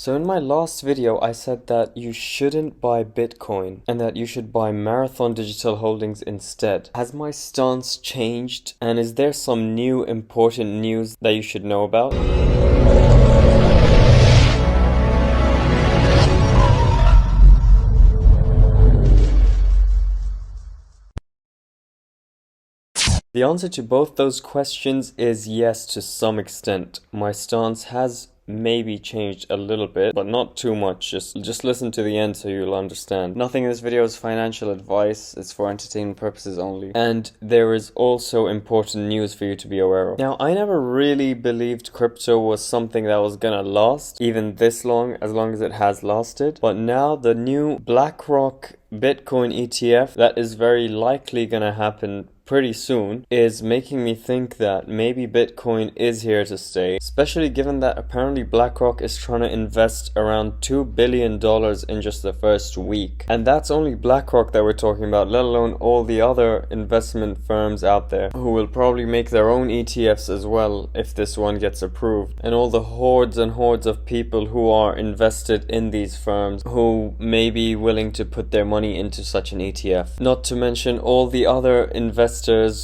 So in my last video, I said that you shouldn't buy Bitcoin and that you should buy Marathon Digital Holdings instead. Has my stance changed? And is there some new important news that you should know about? The answer to both those questions is yes, to some extent. My stance has maybe changed a little bit, but not too much. Just listen to the end so you'll understand. Nothing in this video is financial advice. It's for entertainment purposes only. And there is also important news for you to be aware of. Now, I never really believed crypto was something that was gonna last, even this long as it has lasted. But now the new BlackRock Bitcoin ETF, that is very likely gonna happen pretty soon, is making me think that maybe Bitcoin is here to stay, especially given that apparently BlackRock is trying to invest around $2 billion in just the first week. And that's only BlackRock that we're talking about, let alone all the other investment firms out there who will probably make their own ETFs as well if this one gets approved. And all the hordes and hordes of people who are invested in these firms who may be willing to put their money into such an ETF. Not to mention all the other investors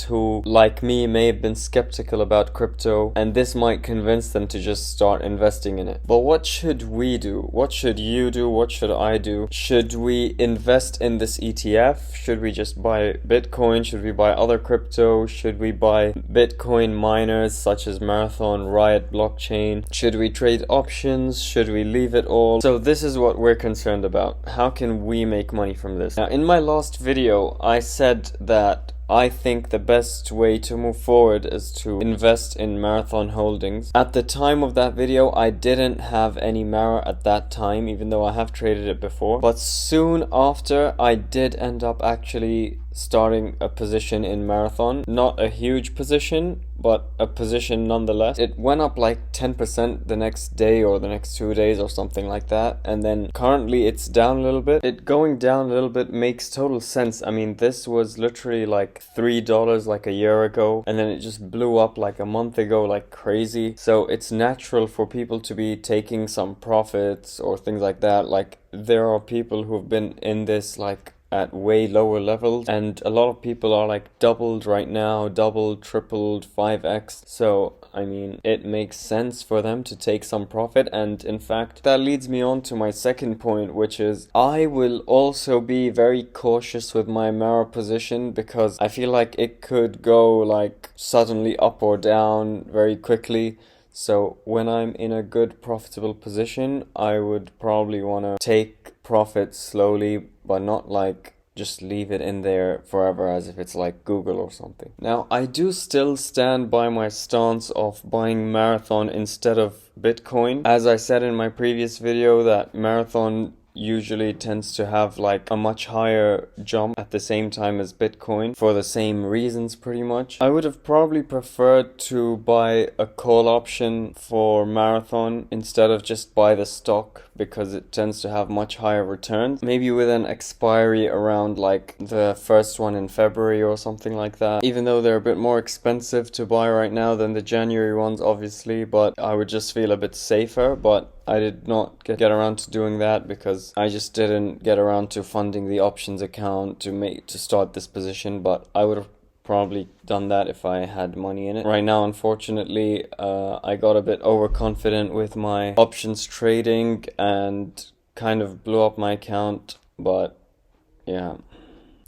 who, like me, may have been skeptical about crypto, and this might convince them to just start investing in it. But what should we do? What should you do? What should I do? Should we invest in this ETF? Should we just buy Bitcoin? Should we buy other crypto? Should we buy Bitcoin miners such as Marathon, Riot Blockchain? Should we trade options? Should we leave it all? So this is what we're concerned about. How can we make money from this? Now, in my last video, I said that I think the best way to move forward is to invest in Marathon Holdings. At the time of that video, I didn't have any Mara at that time, even though I have traded it before. But soon after, I did end up actually starting a position in Marathon. Not a huge position, but a position nonetheless. It went up like 10% the next day or the next 2 days or something like that. And then currently it's down a little bit. It going down a little bit makes total sense. I mean, this was literally like $3 like a year ago, and then it just blew up like a month ago like crazy. So it's natural for people to be taking some profits or things like that. Like, there are people who've been in this like at way lower levels, and a lot of people are like doubled right now, doubled, tripled, 5x. So I mean, it makes sense for them to take some profit. And in fact, that leads me on to my second point, which is I will also be very cautious with my Mara position, because I feel like it could go like suddenly up or down very quickly. So when I'm in a good profitable position, I would probably want to take profits slowly, but not like just leave it in there forever as if it's like Google or something. Now, I do still stand by my stance of buying Marathon instead of Bitcoin. As I said in my previous video, that Marathon usually tends to have like a much higher jump at the same time as Bitcoin for the same reasons pretty much. I would have probably preferred to buy a call option for Marathon instead of just buy the stock, because it tends to have much higher returns. Maybe with an expiry around like the first one in February or something like that. Even though they're a bit more expensive to buy right now than the January ones, obviously, but I would just feel a bit safer. But I did not get around to doing that because I just didn't get around to funding the options account to start this position. But I would have probably done that if I had money in it. Right now, unfortunately, I got a bit overconfident with my options trading and kind of blew up my account. But yeah,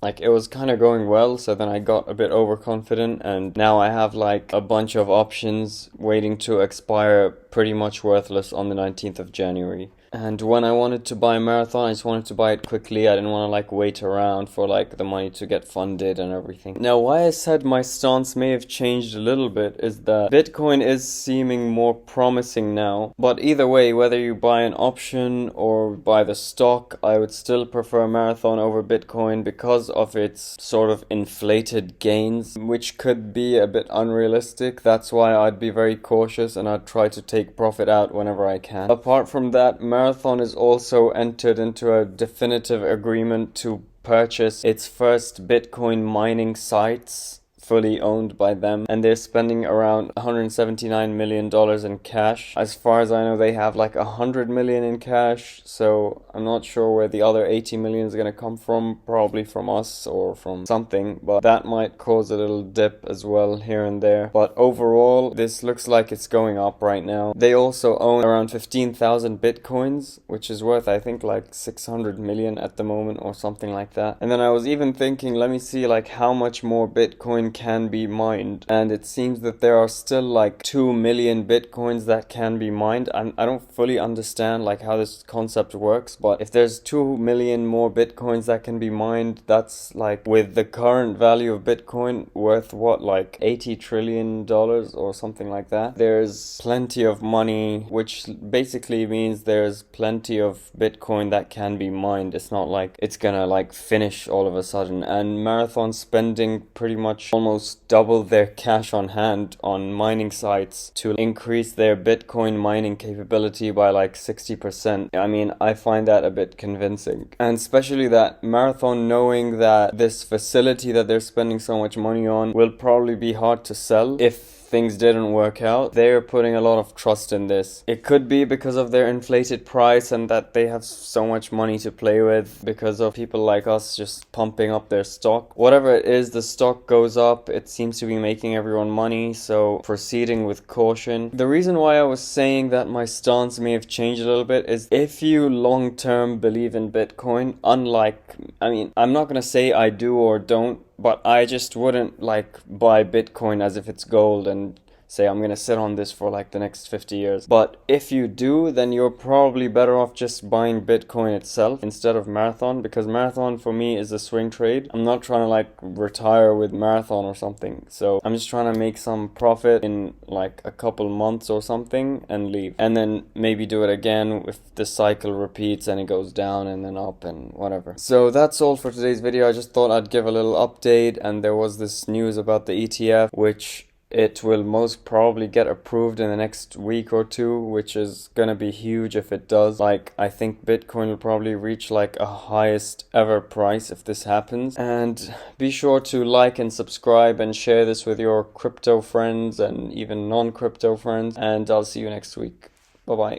like, it was kind of going well, so then I got a bit overconfident, and now I have like a bunch of options waiting to expire, pretty much worthless on the 19th of January. And when I wanted to buy Marathon, I just wanted to buy it quickly. I didn't want to like wait around for like the money to get funded and everything. Now, why I said my stance may have changed a little bit is that Bitcoin is seeming more promising now. But either way, whether you buy an option or buy the stock, I would still prefer Marathon over Bitcoin because of its sort of inflated gains, which could be a bit unrealistic. That's why I'd be very cautious and I'd try to take profit out whenever I can. Apart from that, Marathon is also entered into a definitive agreement to purchase its first Bitcoin mining sites fully owned by them, and they're spending around $179 million in cash. As far as I know, they have like 100 million in cash, so I'm not sure where the other 80 million is going to come from, probably from us or from something, but that might cause a little dip as well here and there. But overall, this looks like it's going up right now. They also own around 15,000 bitcoins, which is worth I think like 600 million at the moment or something like that. And then I was even thinking, let me see like how much more bitcoin can be mined, and it seems that there are still like 2 million bitcoins that can be mined. I don't fully understand like how this concept works, but if there's 2 million more bitcoins that can be mined, that's like, with the current value of bitcoin, worth what, like $80 trillion or something like that. There's plenty of money, which basically means there's plenty of bitcoin that can be mined. It's not like it's gonna like finish all of a sudden. And Marathon spending pretty much almost double their cash on hand on mining sites to increase their bitcoin mining capability by like 60%. I mean, I find that a bit convincing, and especially that Marathon, knowing that this facility that they're spending so much money on will probably be hard to sell if things didn't work out, they're putting a lot of trust in this. It could be because of their inflated price and that they have so much money to play with because of people like us just pumping up their stock. Whatever it is, the stock goes up, it seems to be making everyone money, so proceeding with caution. The reason why I was saying that my stance may have changed a little bit is if you long-term believe in Bitcoin, unlike, I mean, I'm not gonna say I do or don't, but I just wouldn't like buy Bitcoin as if it's gold and say I'm gonna sit on this for like the next 50 years. But if you do, then you're probably better off just buying Bitcoin itself instead of Marathon, because Marathon for me is a swing trade. I'm not trying to like retire with Marathon or something, so I'm just trying to make some profit in like a couple months or something and leave, and then maybe do it again if the cycle repeats and it goes down and then up and whatever. So that's all for today's video. I just thought I'd give a little update, and there was this news about the ETF, which it will most probably get approved in the next week or two, which is gonna be huge if it does. Like, I think Bitcoin will probably reach like a highest ever price if this happens. And be sure to like and subscribe and share this with your crypto friends and even non-crypto friends, and I'll see you next week. Bye bye.